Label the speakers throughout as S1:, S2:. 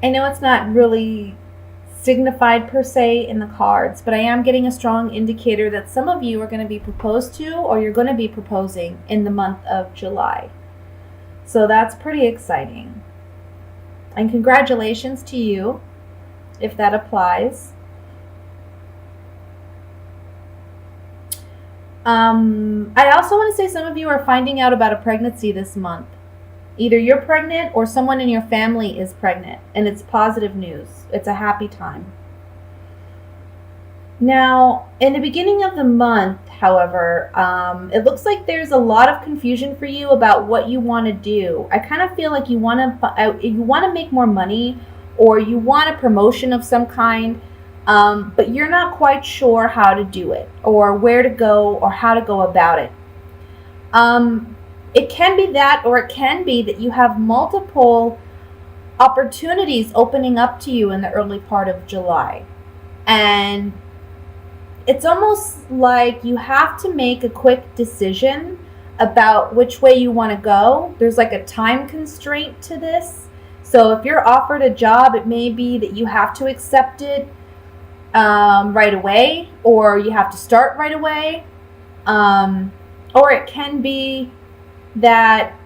S1: I know it's not really signified per se in the cards, but I am getting a strong indicator that some of you are going to be proposed to or you're going to be proposing in the month of July. So that's pretty exciting. And congratulations to you if that applies. I also want to say some of you are finding out about a pregnancy this month. Either you're pregnant or someone in your family is pregnant, and it's positive news. It's a happy time. Now, in the beginning of the month, however, it looks like there's a lot of confusion for you about what you want to do. I kind of feel like you want to make more money, or you want a promotion of some kind, but you're not quite sure how to do it, or where to go, or how to go about it. It can be that, or it can be that you have multiple opportunities opening up to you in the early part of July, and it's almost like you have to make a quick decision about which way you want to go. There's like a time constraint to this. So if you're offered a job, it may be that you have to accept it right away, or you have to start right away. Or it can be that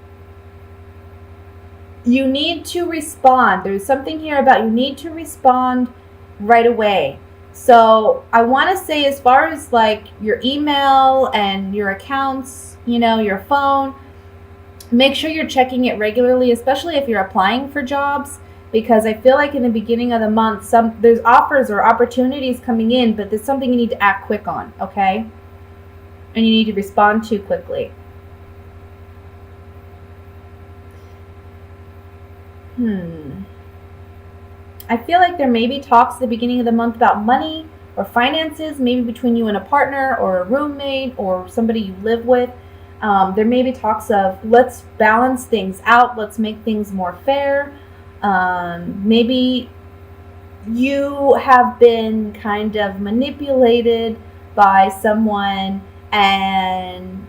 S1: you need to respond. There's something here about you need to respond right away. So I want to say, as far as like your email and your accounts, your phone, make sure you're checking it regularly, especially if you're applying for jobs, because I feel like in the beginning of the month, there's offers or opportunities coming in, but there's something you need to act quick on, okay? And you need to respond to quickly. I feel like there may be talks at the beginning of the month about money or finances, maybe between you and a partner or a roommate or somebody you live with. There may be talks of, let's balance things out, let's make things more fair. Maybe you have been kind of manipulated by someone, and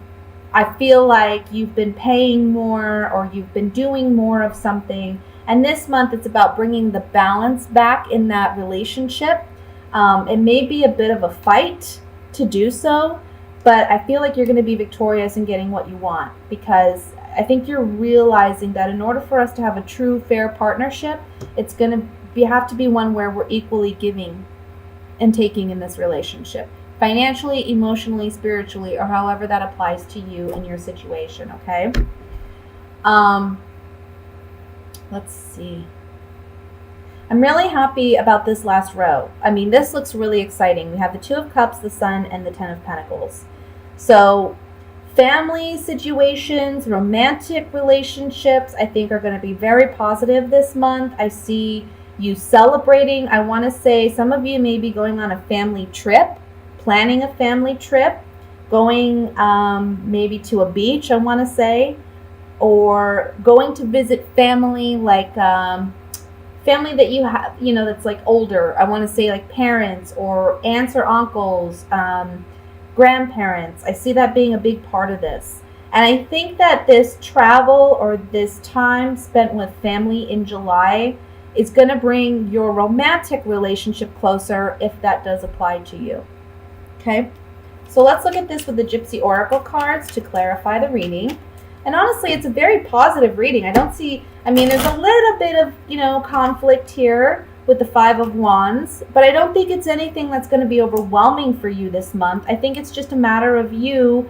S1: I feel like you've been paying more or you've been doing more of something. And this month, it's about bringing the balance back in that relationship. It may be a bit of a fight to do so, but I feel like you're going to be victorious in getting what you want, because I think you're realizing that in order for us to have a true, fair partnership, it's going to have to be one where we're equally giving and taking in this relationship. Financially, emotionally, spiritually, or however that applies to you and your situation, okay? Let's see. I'm really happy about this last row. I mean, this looks really exciting. We have the Two of Cups, the Sun, and the Ten of Pentacles. So family situations, romantic relationships, I think are going to be very positive this month. I see you celebrating. I want to say some of you may be going on a family trip, planning a family trip, going maybe to a beach, I want to say, or going to visit family, like family that you have, that's like older. I want to say like parents or aunts or uncles, grandparents. I see that being a big part of this. And I think that this travel or this time spent with family in July is going to bring your romantic relationship closer, if that does apply to you. Okay? So let's look at this with the Gypsy Oracle cards to clarify the reading. And honestly, it's a very positive reading. There's a little bit of, conflict here with the Five of Wands, but I don't think it's anything that's going to be overwhelming for you this month. I think it's just a matter of you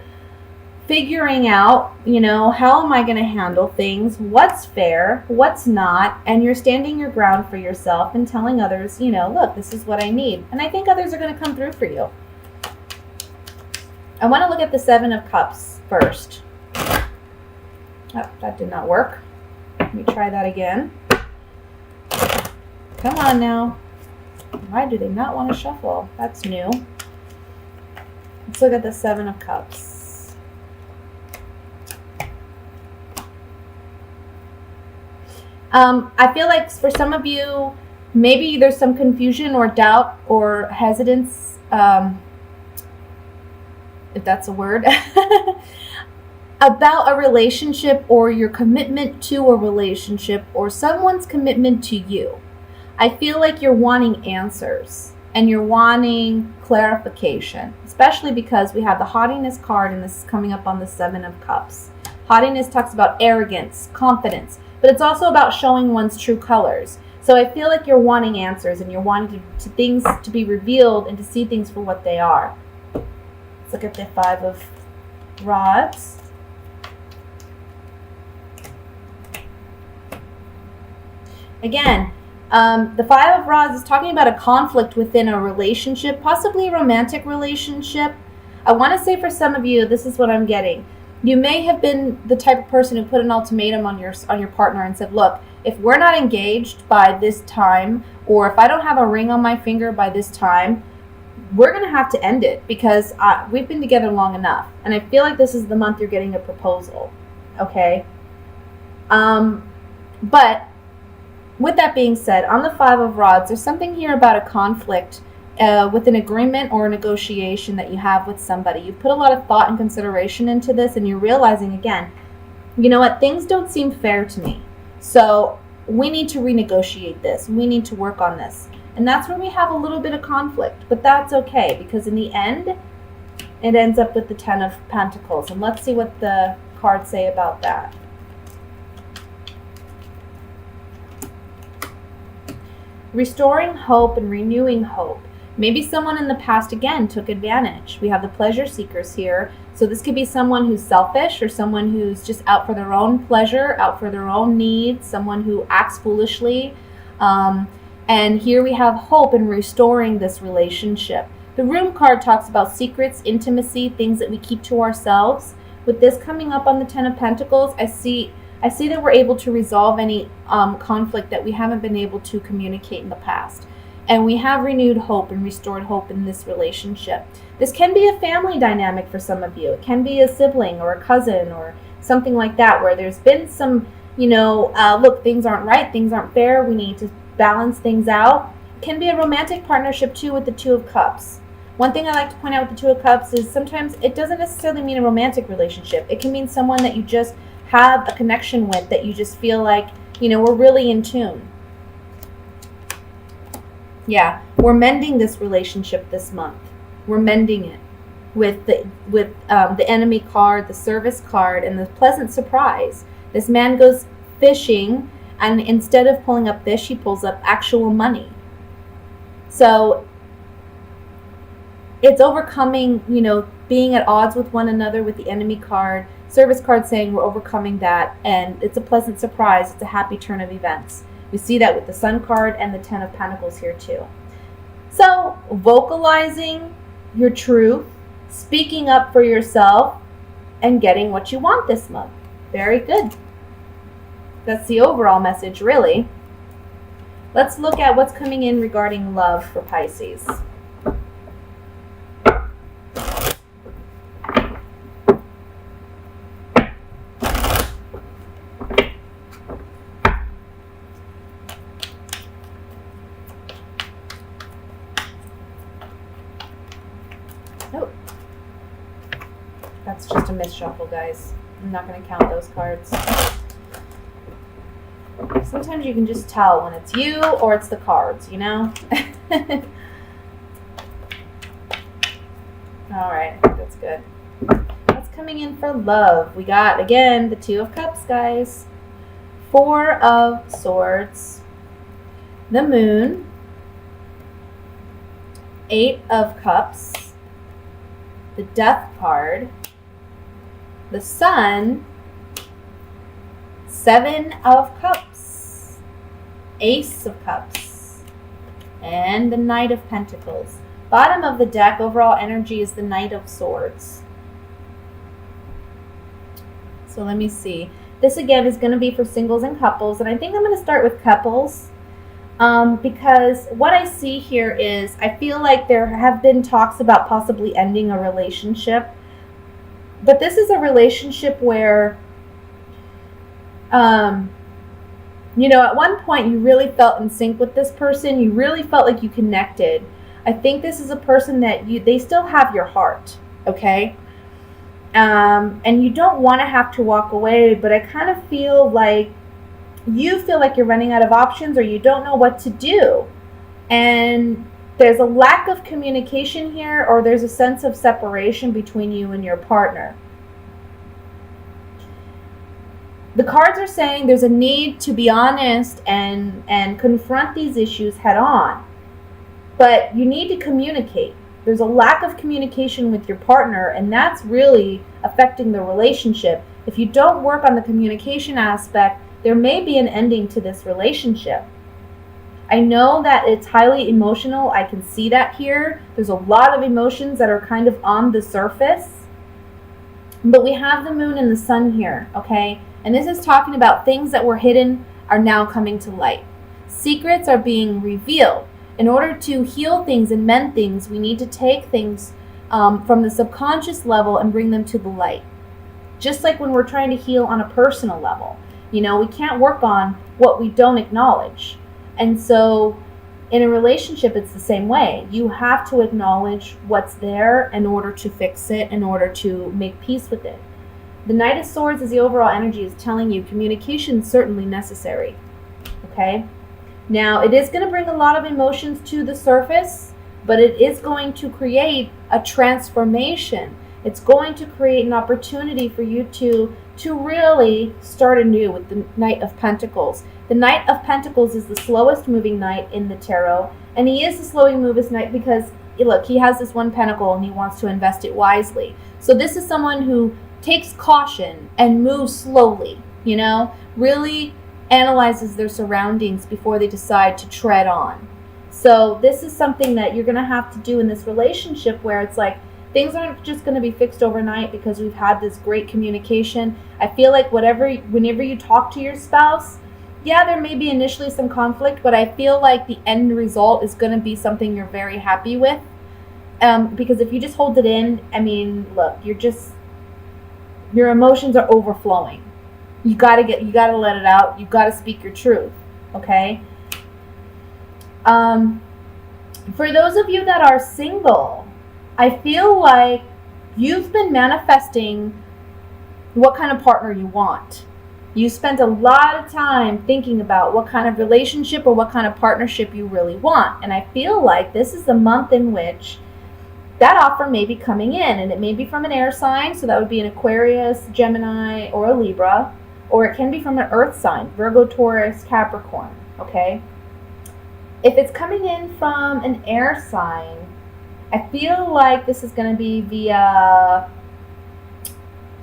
S1: figuring out, how am I going to handle things, what's fair, what's not, and you're standing your ground for yourself and telling others, look, this is what I need. And I think others are going to come through for you. I want to look at the Seven of Cups first. Oh, that did not work. Let me try that again. Come on now. Why do they not want to shuffle? That's new. Let's look at the Seven of Cups. I feel like for some of you, maybe there's some confusion or doubt or hesitance, if that's a word, about a relationship or your commitment to a relationship or someone's commitment to you. I feel like you're wanting answers and you're wanting clarification, especially because we have the haughtiness card and this is coming up on the Seven of Cups. Haughtiness talks about arrogance, confidence, but it's also about showing one's true colors. So I feel like you're wanting answers and you're wanting things to be revealed and to see things for what they are. Let's look at the Five of Rods. Again, the Five of Rods is talking about a conflict within a relationship, possibly a romantic relationship. I want to say for some of you, this is what I'm getting. You may have been the type of person who put an ultimatum on your partner and said, look, if we're not engaged by this time, or if I don't have a ring on my finger by this time, we're going to have to end it because we've been together long enough. And I feel like this is the month you're getting a proposal. Okay? But with that being said, on the Five of Rods, there's something here about a conflict with an agreement or a negotiation that you have with somebody. You've put a lot of thought and consideration into this, and you're realizing, again, you know what, things don't seem fair to me. So we need to renegotiate this. We need to work on this. And that's where we have a little bit of conflict. But that's okay, because in the end, it ends up with the Ten of Pentacles. And let's see what the cards say about that. Restoring hope and renewing hope. Maybe someone in the past, again, took advantage. We have the pleasure seekers here. So this could be someone who's selfish or someone who's just out for their own pleasure, out for their own needs, someone who acts foolishly. And here we have hope in restoring this relationship. The Room card talks about secrets, intimacy, things that we keep to ourselves. With this coming up on the Ten of Pentacles, I see that we're able to resolve any conflict that we haven't been able to communicate in the past. And we have renewed hope and restored hope in this relationship. This can be a family dynamic for some of you. It can be a sibling or a cousin or something like that, where there's been some, look, things aren't right, things aren't fair, we need to balance things out. It can be a romantic partnership too with the Two of Cups. One thing I like to point out with the Two of Cups is sometimes it doesn't necessarily mean a romantic relationship. It can mean someone that you just have a connection with, that you just feel like, we're really in tune. Yeah, we're mending this relationship this month. We're mending it with the Enemy card, the Service card, and the Pleasant Surprise. This man goes fishing, and instead of pulling up fish, he pulls up actual money. So it's overcoming, being at odds with one another with the Enemy card. Service card saying we're overcoming that, and it's a pleasant surprise. It's a happy turn of events. We see that with the Sun card and the Ten of Pentacles here too. So vocalizing your truth, speaking up for yourself, and getting what you want this month. Very good. That's the overall message, really. Let's look at what's coming in regarding love for Pisces. Oh, that's just a misshuffle, guys. I'm not going to count those cards. Sometimes you can just tell when it's you or it's the cards, All right, I think that's good. What's coming in for love? We got, again, the Two of Cups, guys. Four of Swords. The Moon. Eight of Cups. The Death card. The Sun. Seven of Cups. Ace of Cups. And the Knight of Pentacles. Bottom of the deck, overall energy is the Knight of Swords. So let me see. This again is going to be for singles and couples. And I think I'm going to start with couples. Because what I see here is I feel like there have been talks about possibly ending a relationship. But this is a relationship where, at one point you really felt in sync with this person. You really felt like you connected. I think this is a person that they still have your heart, okay? And you don't want to have to walk away, but I kind of feel like you feel like you're running out of options or you don't know what to do. And there's a lack of communication here, or there's a sense of separation between you and your partner. The cards are saying there's a need to be honest and confront these issues head on. But you need to communicate. There's a lack of communication with your partner, and that's really affecting the relationship. If you don't work on the communication aspect, there may be an ending to this relationship. I know that it's highly emotional. I can see that here. There's a lot of emotions that are kind of on the surface. But we have the moon and the sun here, okay? And this is talking about things that were hidden are now coming to light. Secrets are being revealed. In order to heal things and mend things, we need to take things from the subconscious level and bring them to the light. Just like when we're trying to heal on a personal level. You know, we can't work on what we don't acknowledge. And so in a relationship, it's the same way. You have to acknowledge what's there in order to fix it, in order to make peace with it. The Knight of Swords, as the overall energy is telling you, communication is certainly necessary. Okay? Now, it is going to bring a lot of emotions to the surface, but it is going to create a transformation. It's going to create an opportunity for you to really start anew with the Knight of Pentacles. The Knight of Pentacles is the slowest moving knight in the tarot, and he is the slowest moving knight because, look, he has this one pentacle and he wants to invest it wisely. So this is someone who takes caution and moves slowly, you know, really analyzes their surroundings before they decide to tread on. So this is something that you're going to have to do in this relationship where it's like things aren't just going to be fixed overnight because we've had this great communication. I feel like whenever you talk to your spouse, yeah, there may be initially some conflict, but I feel like the end result is going to be something you're very happy with. Because if you just hold it in, I mean, look, your emotions are overflowing. You gotta let it out. You gotta speak your truth. Okay. For those of you that are single, I feel like you've been manifesting what kind of partner you want. You spent a lot of time thinking about what kind of relationship or what kind of partnership you really want. And I feel like this is the month in which that offer may be coming in, and it may be from an air sign, so that would be an Aquarius, Gemini, or a Libra, or it can be from an earth sign, Virgo, Taurus, Capricorn, okay? If it's coming in from an air sign, I feel like this is going to be via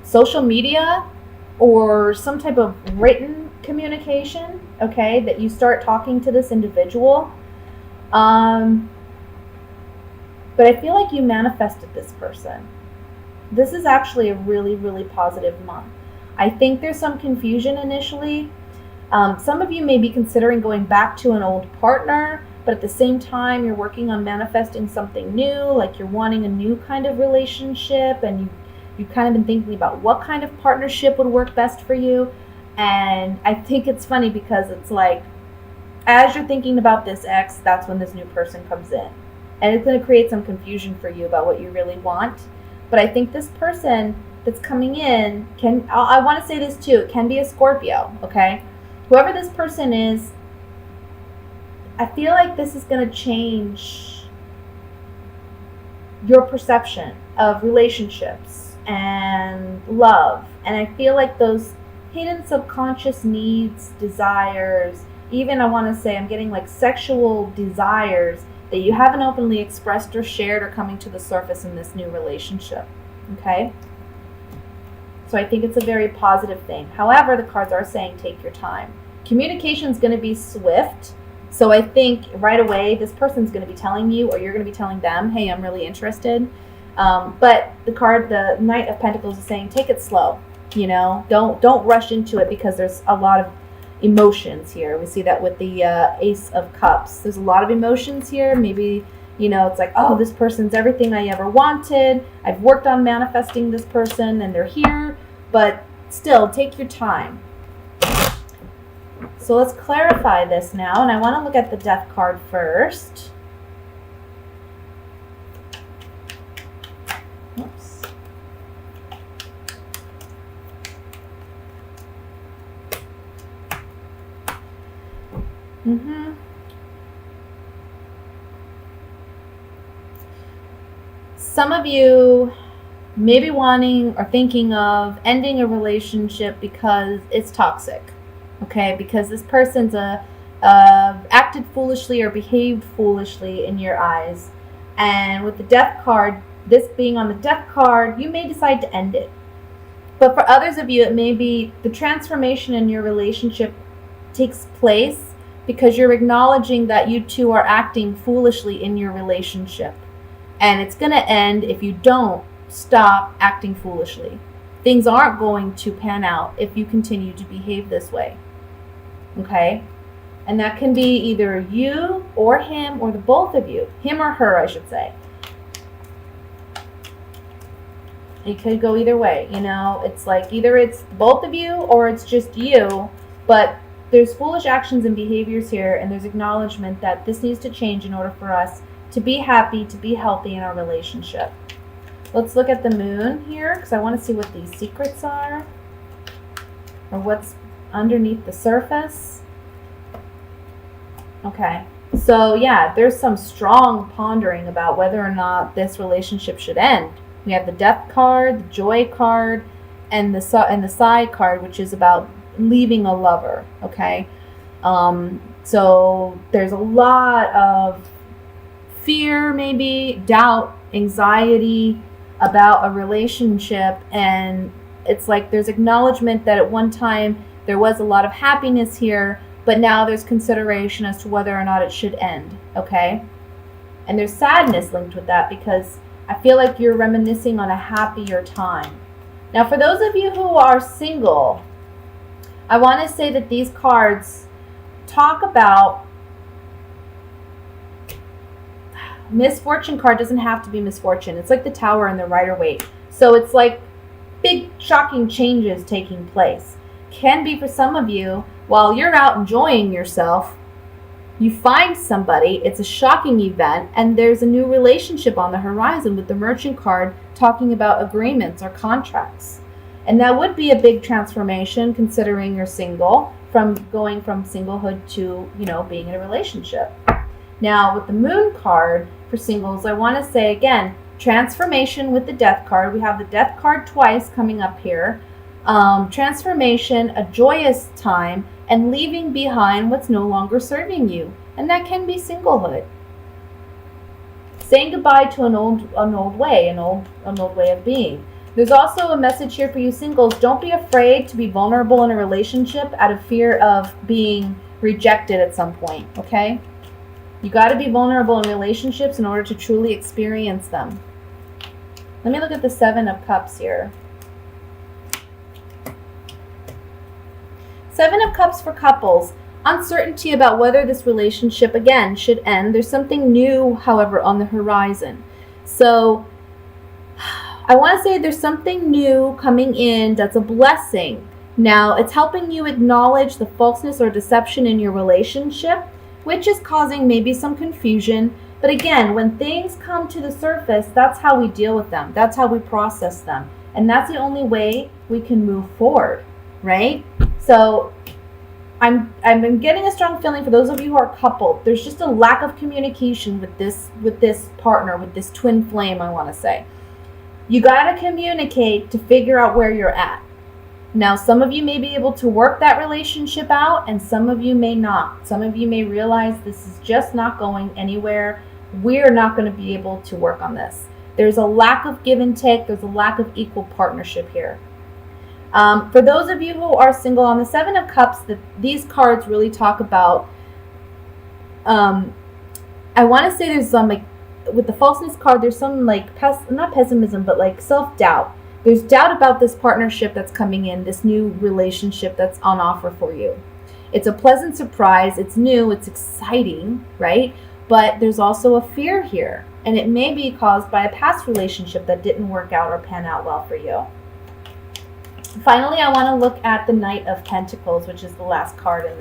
S1: social media or some type of written communication, okay, that you start talking to this individual. But I feel like you manifested this person. This is actually a really, really positive month. I think there's some confusion initially. Some of you may be considering going back to an old partner, but at the same time, you're working on manifesting something new, like you're wanting a new kind of relationship, and you've kind of been thinking about what kind of partnership would work best for you. And I think it's funny because it's like, as you're thinking about this ex, that's when this new person comes in. And it's going to create some confusion for you about what you really want. But I think this person that's coming in I want to say this too, it can be a Scorpio, okay? Whoever this person is, I feel like this is going to change your perception of relationships and love. And I feel like those hidden subconscious needs, desires, even I want to say I'm getting like sexual desires that you haven't openly expressed or shared are coming to the surface in this new relationship, okay? So I think it's a very positive thing. However, the cards are saying take your time. Communication is going to be swift. So I think right away this person's going to be telling you, or you're going to be telling them, hey, I'm really interested. But the Knight of Pentacles is saying take it slow. You know, don't rush into it because there's a lot of emotions here. We see that with the Ace of Cups. There's a lot of emotions here. Maybe, you know, it's like, oh, this person's everything I ever wanted. I've worked on manifesting this person and they're here. But still, take your time. So let's clarify this now. And I want to look at the Death card first. Oops. Mm-hmm. Some of you may be wanting or thinking of ending a relationship because it's toxic. Okay, because this person's acted foolishly or behaved foolishly in your eyes. And with the death card, this being on the death card, you may decide to end it. But for others of you, it may be the transformation in your relationship takes place because you're acknowledging that you two are acting foolishly in your relationship. And it's going to end if you don't stop acting foolishly. Things aren't going to pan out if you continue to behave this way. Okay? And that can be either you or him or the both of you. Him or her, I should say. It could go either way, you know. It's like either it's both of you or it's just you. But there's foolish actions and behaviors here, and there's acknowledgement that this needs to change in order for us to be happy, to be healthy in our relationship. Let's look at the moon here, because I want to see what these secrets are, or what's underneath the surface. Okay, so yeah, there's some strong pondering about whether or not this relationship should end. We have the death card, the joy card, and the side card, which is about leaving a lover. Okay, so there's a lot of fear, maybe doubt, anxiety about a relationship, and it's like there's acknowledgement that at one time there was a lot of happiness here, but now there's consideration as to whether or not it should end. Okay, and there's sadness linked with that because I feel like you're reminiscing on a happier time. Now, for those of you who are single, I want to say that these cards talk about misfortune card. Doesn't have to be misfortune. It's like the Tower and the Rider-Waite. So it's like big shocking changes taking place. Can be for some of you while you're out enjoying yourself, you find somebody, it's a shocking event, and there's a new relationship on the horizon with the Merchant card talking about agreements or contracts. And that would be a big transformation considering you're single, from going from singlehood to, you know, being in a relationship. Now, with the Moon card for singles, I want to say again, transformation with the Death card. We have the Death card twice coming up here. Transformation, a joyous time, and leaving behind what's no longer serving you. And that can be singlehood. Saying goodbye to an old way of being. There's also a message here for you singles. Don't be afraid to be vulnerable in a relationship out of fear of being rejected at some point, okay? You got to be vulnerable in relationships in order to truly experience them. Let me look at the Seven of Cups here. Seven of Cups for couples. Uncertainty about whether this relationship, again, should end. There's something new, however, on the horizon. So I want to say there's something new coming in that's a blessing. Now, it's helping you acknowledge the falseness or deception in your relationship, which is causing maybe some confusion. But again, when things come to the surface, that's how we deal with them. That's how we process them. And that's the only way we can move forward, right? So I'm getting a strong feeling for those of you who are coupled. There's just a lack of communication with this partner, with this twin flame, I want to say. You got to communicate to figure out where you're at. Now, some of you may be able to work that relationship out, and some of you may not. Some of you may realize this is just not going anywhere. We're not going to be able to work on this. There's a lack of give and take. There's a lack of equal partnership here. For those of you who are single, on the Seven of Cups, these cards really talk about, I want to say there's some, like, with the falseness card, there's some, like, not pessimism, but like self-doubt. There's doubt about this partnership that's coming in, this new relationship that's on offer for you. It's a pleasant surprise. It's new. It's exciting, right? But there's also a fear here, and it may be caused by a past relationship that didn't work out or pan out well for you. Finally, I want to look at the Knight of Pentacles, which is the last card in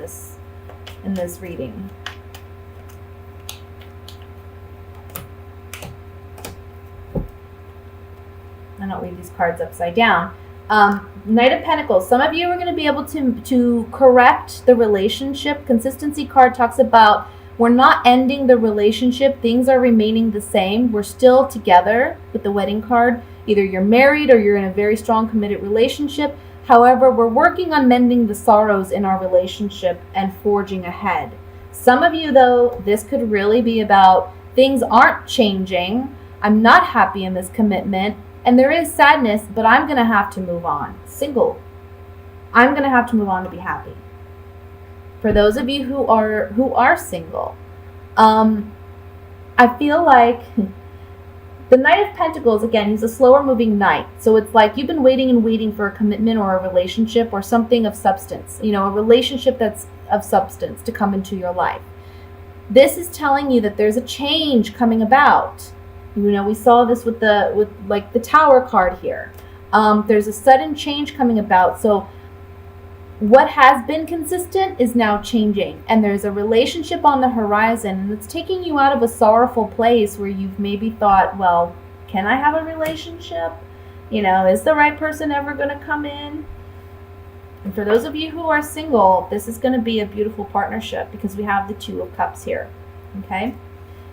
S1: this reading. I don't read these cards upside down. Knight of Pentacles. Some of you are going to be able to correct the relationship. Consistency card talks about we're not ending the relationship. Things are remaining the same. We're still together with the wedding card. Either you're married or you're in a very strong committed relationship. However, we're working on mending the sorrows in our relationship and forging ahead. Some of you, though, this could really be about things aren't changing. I'm not happy in this commitment. And there is sadness, but I'm going to have to move on. Single. I'm going to have to move on to be happy. For those of you who are single, I feel like the Knight of Pentacles, again, he's a slower moving knight. So it's like you've been waiting and waiting for a commitment or a relationship or something of substance, you know, a relationship that's of substance to come into your life. This is telling you that there's a change coming about. You know, we saw this with the Tower card here. There's a sudden change coming about. So what has been consistent is now changing, and there's a relationship on the horizon, and it's taking you out of a sorrowful place where you've maybe thought, well, can I have a relationship? You know, is the right person ever going to come in? And for those of you who are single, this is going to be a beautiful partnership because we have the Two of Cups here. Okay?